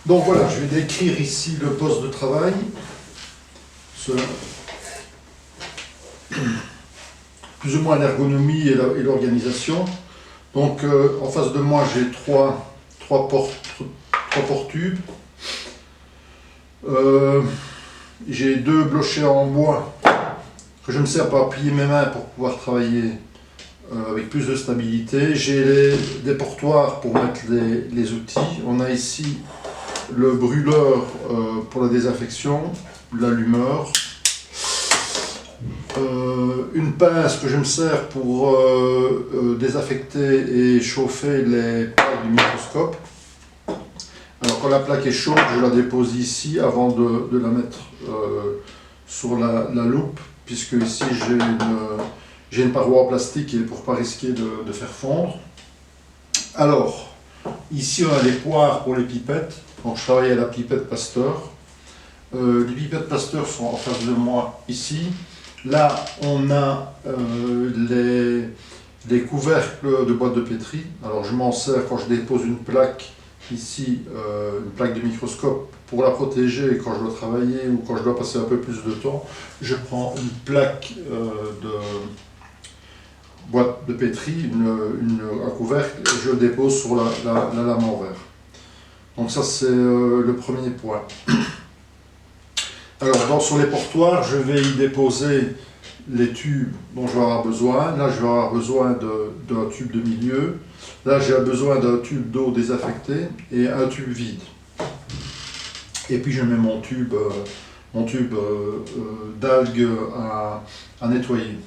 Donc voilà, je vais décrire ici le poste de travail. Plus ou moins l'ergonomie et l'organisation. Donc en face de moi, j'ai trois porte-tubes. J'ai deux blochers en bois que je me sers pour appuyer mes mains pour pouvoir travailler avec plus de stabilité. J'ai des portoirs pour mettre les outils. On a ici le brûleur pour la désinfection, l'allumeur, une pince que je me sers pour désinfecter et chauffer les plaques du microscope. Alors quand la plaque est chaude, je la dépose ici avant de la mettre sur la loupe, puisque ici j'ai une paroi en plastique et pour ne pas risquer de faire fondre. Alors, ici on a les poires pour les pipettes. Donc je travaille à la pipette Pasteur. Les pipettes Pasteur sont en face de moi ici. Là, on a les couvercles de boîte de pétri. Alors je m'en sers quand je dépose une plaque ici, une plaque de microscope pour la protéger quand je dois travailler ou quand je dois passer un peu plus de temps. Je prends une plaque de boîte de pétri, un couvercle, et je le dépose sur la lame en verre. Donc ça c'est le premier point. Alors sur les portoirs, je vais y déposer les tubes dont je vais avoir besoin. Là je vais avoir besoin d'un tube de milieu. Là j'ai besoin d'un tube d'eau désaffecté et un tube vide. Et puis je mets mon tube d'algues à nettoyer.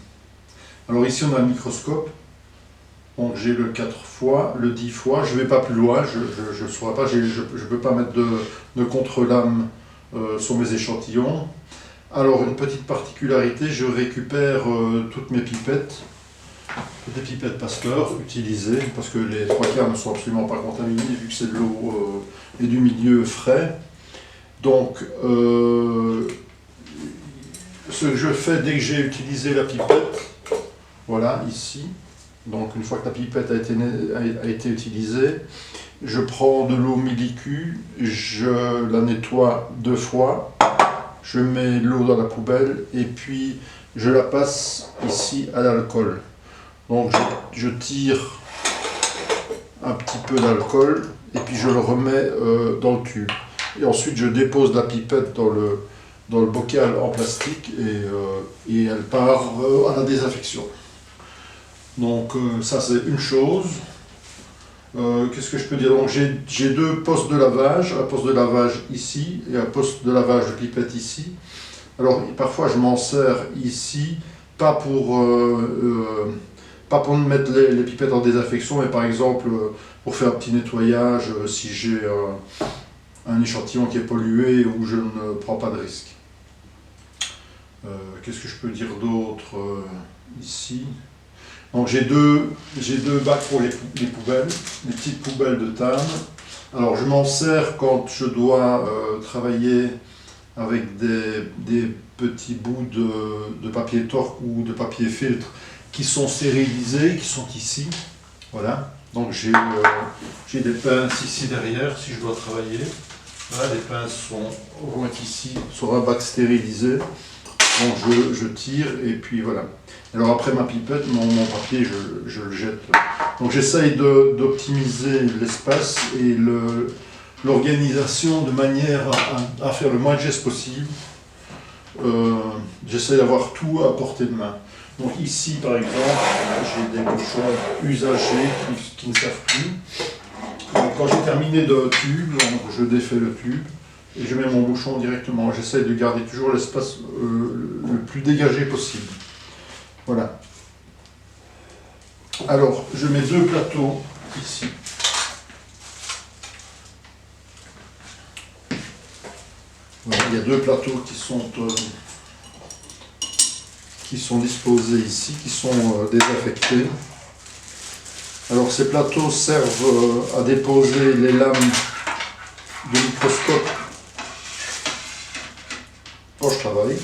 Alors ici on a un microscope. Donc j'ai le 4 fois, le 10 fois, je ne vais pas plus loin, je ne saurais pas, je ne peux pas mettre de contre-lame sur mes échantillons. Alors une petite particularité, je récupère toutes mes pipettes, des pipettes Pasteur utilisées, parce que les trois quarts ne sont absolument pas contaminés vu que c'est de l'eau et du milieu frais. Donc ce que je fais dès que j'ai utilisé la pipette, voilà ici. Donc une fois que la pipette a été utilisée, je prends de l'eau millicube, je la nettoie 2 fois, je mets l'eau dans la poubelle et puis je la passe ici à l'alcool. Donc je tire un petit peu d'alcool et puis je le remets dans le tube. Et ensuite je dépose la pipette dans le bocal en plastique et elle part à la désinfection. Donc ça c'est une chose. Qu'est-ce que je peux dire? Donc j'ai deux postes de lavage, un poste de lavage ici et un poste de lavage de pipette ici. Alors parfois je m'en sers ici, pas pour mettre les pipettes en désinfection, mais par exemple pour faire un petit nettoyage si j'ai un échantillon qui est pollué ou je ne prends pas de risque. Qu'est-ce que je peux dire d'autre ici? Donc j'ai deux bacs pour les poubelles, les petites poubelles de table. Alors je m'en sers quand je dois travailler avec des petits bouts de papier torque ou de papier filtre qui sont stérilisés, qui sont ici. Voilà. Donc j'ai des pinces ici derrière si je dois travailler. Voilà, les pinces vont être ici sur un bac stérilisé. Donc je tire et puis voilà. Alors après ma pipette, mon papier, je le jette. Donc j'essaye d'optimiser l'espace et l'organisation de manière à faire le moins de gestes possible. J'essaye d'avoir tout à portée de main. Donc ici par exemple, j'ai des bouchons usagés qui ne servent plus. Donc, quand j'ai terminé d'un tube, je défais le tube et je mets mon bouchon directement. J'essaye de garder toujours l'espace le plus dégagé possible. Voilà. Alors, je mets deux plateaux ici. Voilà, il y a deux plateaux qui sont disposés ici, qui sont désaffectés. Alors, ces plateaux servent à déposer les lames de microscope quand je travaille.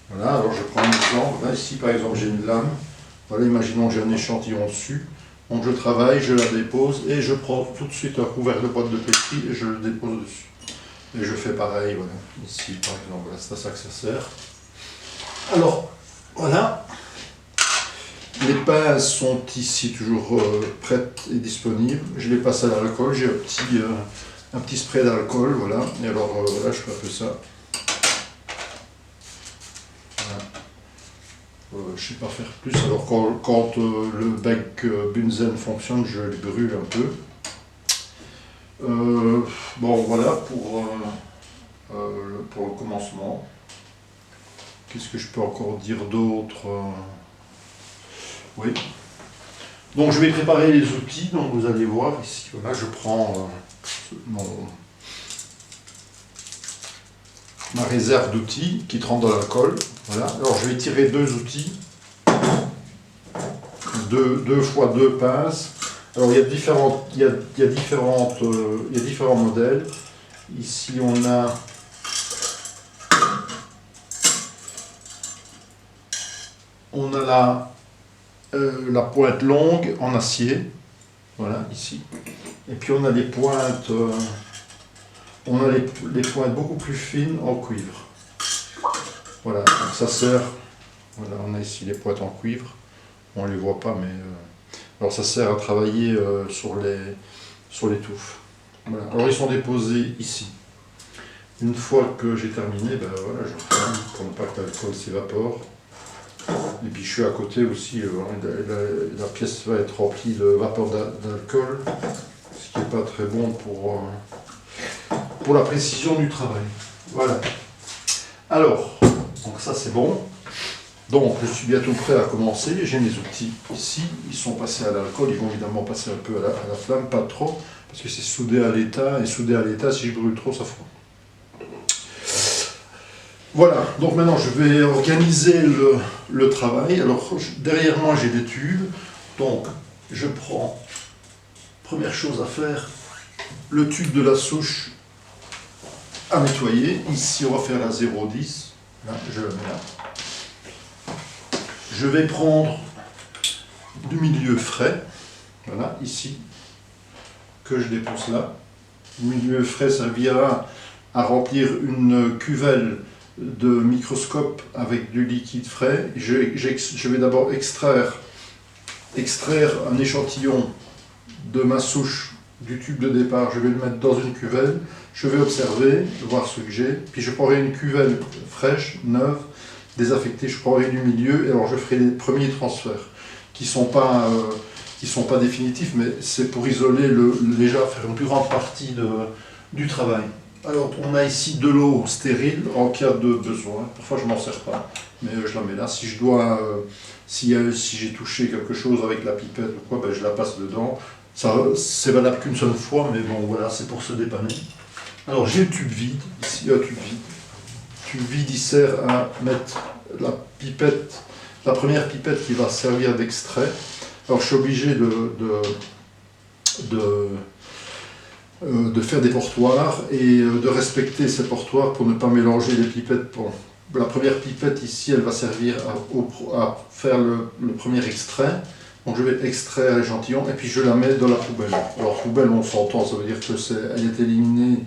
Voilà, alors je prends un exemple. Là, ici, par exemple, j'ai une lame. Voilà, imaginons que j'ai un échantillon dessus. Donc je travaille, je la dépose et je prends tout de suite un couvert de boîte de pétri et je le dépose dessus. Et je fais pareil, voilà, ici par exemple, voilà, c'est à ça que ça sert. Alors, voilà, les pinces sont ici toujours prêtes et disponibles. Je les passe à l'alcool, j'ai un petit spray d'alcool, voilà. Et alors, voilà, je fais un peu ça. Voilà. Je ne sais pas faire plus, alors quand le bec bunzen fonctionne, je le brûle un peu. Bon, voilà pour le commencement. Qu'est-ce que je peux encore dire d'autre? Oui. Donc je vais préparer les outils, donc vous allez voir ici, voilà, je prends ma réserve d'outils qui trempe dans l'alcool. Voilà. Alors je vais tirer deux outils, deux fois deux pinces. Alors il y a différents modèles. Ici on a la pointe longue en acier, voilà ici. Et puis on a des pointes, les pointes beaucoup plus fines en cuivre. Voilà, donc ça sert. Voilà, on a ici les pointes en cuivre. On ne les voit pas, mais alors ça sert à travailler sur les touffes. Voilà. Alors ils sont déposés ici. Une fois que j'ai terminé, ben voilà, je ferme pour ne pas que l'alcool s'évapore. Et puis je suis à côté aussi, la pièce va être remplie de vapeur d'alcool, ce qui n'est pas très bon pour la précision du travail. Voilà. Alors, donc ça c'est bon. Donc je suis bientôt prêt à commencer. J'ai mes outils ici, ils sont passés à l'alcool, ils vont évidemment passer un peu à la flamme, pas trop, parce que c'est soudé à l'état, et soudé à l'état, si je brûle trop, ça fond. Voilà, donc maintenant je vais organiser le travail. Alors derrière moi j'ai des tubes, donc je prends, première chose à faire, le tube de la souche à nettoyer. Ici on va faire la 0,10, là, je la mets là. Je vais prendre du milieu frais, voilà, ici, que je dépose là. Le milieu frais servira à remplir une cuvelle de microscope avec du liquide frais. Je vais d'abord extraire un échantillon de ma souche du tube de départ. Je vais le mettre dans une cuvelle, je vais observer, voir ce que j'ai, puis je prendrai une cuvelle fraîche, neuve, désaffectée, je prendrai du milieu, et alors je ferai les premiers transferts qui sont pas définitifs, mais c'est pour isoler déjà faire une plus grande partie du travail. Alors, on a ici de l'eau stérile en cas de besoin. Parfois, je ne m'en sers pas, mais je la mets là. Si j'ai touché quelque chose avec la pipette ou quoi, ben, je la passe dedans. C'est valable qu'une seule fois, mais bon, voilà, c'est pour se dépanner. Alors, j'ai le tube vide, ici, un tube vide. Le tube vide, il sert à mettre la pipette, la première pipette qui va servir d'extrait. Alors, je suis obligé de faire des portoirs et de respecter ces portoirs pour ne pas mélanger les pipettes. Bon, la première pipette ici, elle va servir à faire le premier extrait. Donc je vais extraire l'échantillon et puis je la mets dans la poubelle. Alors poubelle, on s'entend, ça veut dire que elle est éliminée,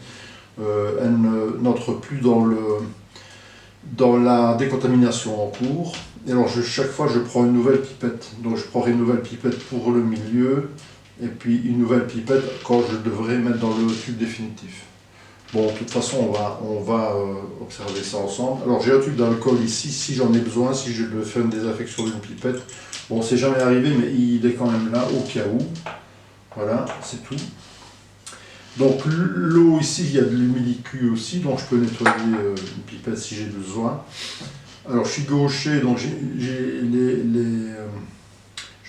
elle n'entre plus dans la décontamination en cours. Et alors chaque fois, je prends une nouvelle pipette. Donc je prendrai une nouvelle pipette pour le milieu. Et puis une nouvelle pipette quand je devrais mettre dans le tube définitif. Bon, de toute façon, on va observer ça ensemble. Alors j'ai un tube d'alcool ici, si j'en ai besoin, si je dois faire une désinfection d'une pipette. Bon, c'est jamais arrivé, mais il est quand même là, au cas où. Voilà, c'est tout. Donc l'eau ici, il y a de l'humidicule aussi, donc je peux nettoyer une pipette si j'ai besoin. Alors je suis gaucher, donc je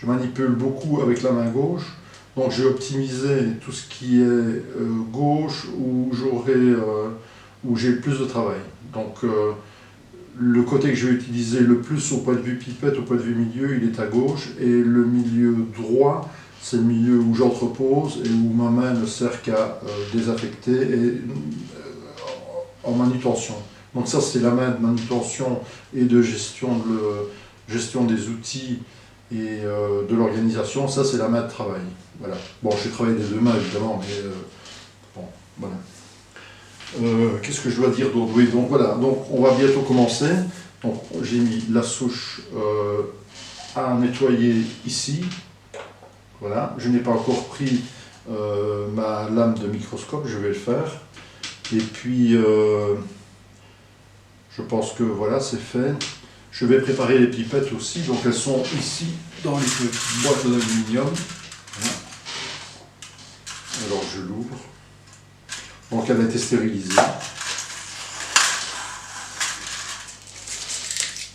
manipule beaucoup avec la main gauche. Donc j'ai optimisé tout ce qui est gauche où j'ai le plus de travail. Donc le côté que je vais utiliser le plus au point de vue pipette, au point de vue milieu, il est à gauche. Et le milieu droit, c'est le milieu où j'entrepose et où ma main ne sert qu'à désaffecter et en manutention. Donc ça c'est la main de manutention et de gestion des outils et de l'organisation, ça c'est la main de travail. Voilà. Bon, j'ai travaillé des deux mains évidemment, mais bon, voilà. Qu'est-ce que je dois dire d'autre? Oui, donc voilà, donc on va bientôt commencer. Donc j'ai mis la souche à nettoyer ici. Voilà, je n'ai pas encore pris ma lame de microscope, je vais le faire. Et puis je pense que voilà, c'est fait. Je vais préparer les pipettes aussi, donc elles sont ici dans les petites boîtes d'aluminium. Voilà. Alors je l'ouvre. Donc elle a été stérilisée.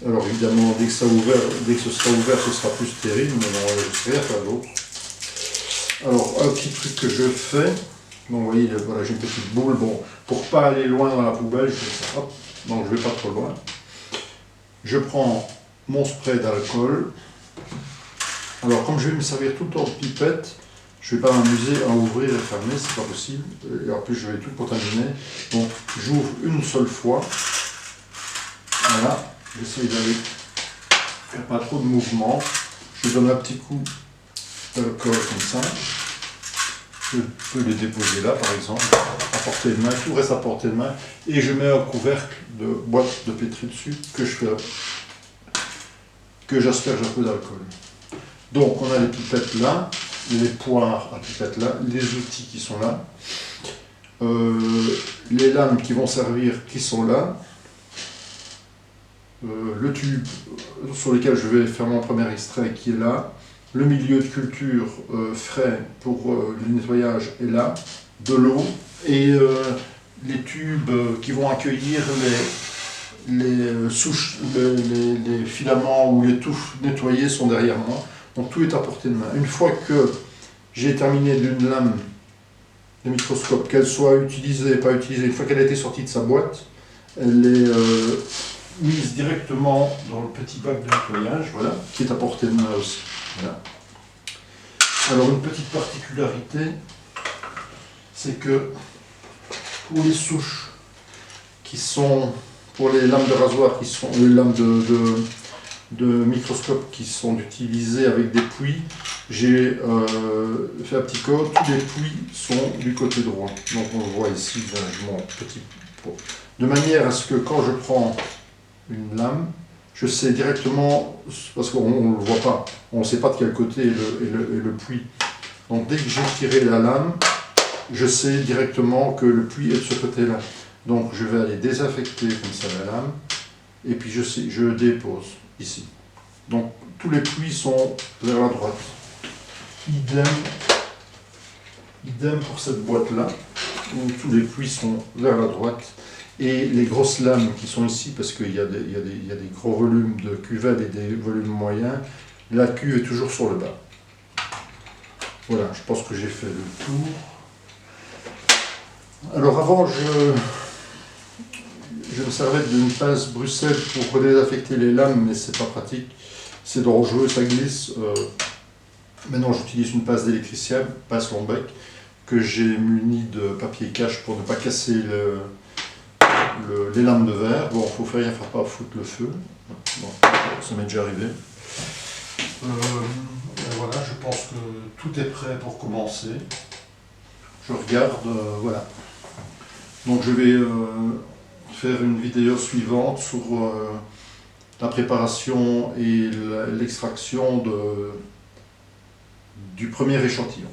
Alors évidemment, dès que ce sera ouvert, ce sera plus stérile, mais bon, je ne sais rien faire d'autre. Alors un petit truc que je fais, donc vous voyez, voilà, j'ai une petite boule, bon, pour pas aller loin dans la poubelle, je fais ça, hop, donc je ne vais pas trop loin. Je prends mon spray d'alcool. Alors comme je vais me servir tout le temps de pipette, je ne vais pas m'amuser à ouvrir et fermer, c'est pas possible. Et en plus je vais tout contaminer. Donc j'ouvre une seule fois. Voilà, j'essaie d'aller faire pas trop de mouvement. Je donne un petit coup d'alcool comme ça. Je peux les déposer là par exemple, à portée de main, tout reste à portée de main. Et je mets un couvercle de boîte de pétri dessus que j'asperge un peu d'alcool. Donc on a les pipettes là, les poires à pipettes là, les outils qui sont là, les lames qui vont servir qui sont là, le tube sur lequel je vais faire mon premier extrait qui est là, le milieu de culture frais pour le nettoyage est là, de l'eau et les tubes qui vont accueillir les souches, les filaments ou les touffes nettoyées sont derrière moi. Donc tout est à portée de main. Une fois que j'ai terminé d'une lame de microscope, qu'elle soit utilisée ou pas utilisée, une fois qu'elle a été sortie de sa boîte, elle est mise directement dans le petit bac de nettoyage, voilà, qui est à portée de main aussi. Voilà. Alors une petite particularité, c'est que pour les souches qui sont, pour les lames de rasoir qui sont, les lames de microscope qui sont utilisées avec des puits, j'ai fait un petit code, tous les puits sont du côté droit. Donc on le voit ici, je montre petit pot. De manière à ce que quand je prends une lame, je sais directement, parce qu'on ne le voit pas, on ne sait pas de quel côté est le puits. Donc dès que j'ai tiré la lame, je sais directement que le puits est de ce côté-là. Donc je vais aller désaffecter comme ça la lame, et puis je dépose ici. Donc tous les puits sont vers la droite. Idem pour cette boîte-là, où tous les puits sont vers la droite. Et les grosses lames qui sont ici, parce qu'il y a des gros volumes de cuvette et des volumes moyens, la cuve est toujours sur le bas. Voilà, je pense que j'ai fait le tour. Alors avant, je me servais d'une pince Bruxelles pour désaffecter les lames, mais c'est pas pratique. C'est dangereux, ça glisse. Maintenant, j'utilise une pince d'électricien, pince long bec, que j'ai munie de papier cache pour ne pas casser les lames de verre. Bon, il faut faire gaffe à ne pas foutre le feu. Bon, ça m'est déjà arrivé. Voilà, je pense que tout est prêt pour commencer. Je regarde, voilà. Donc je vais faire une vidéo suivante sur la préparation et l'extraction du premier échantillon.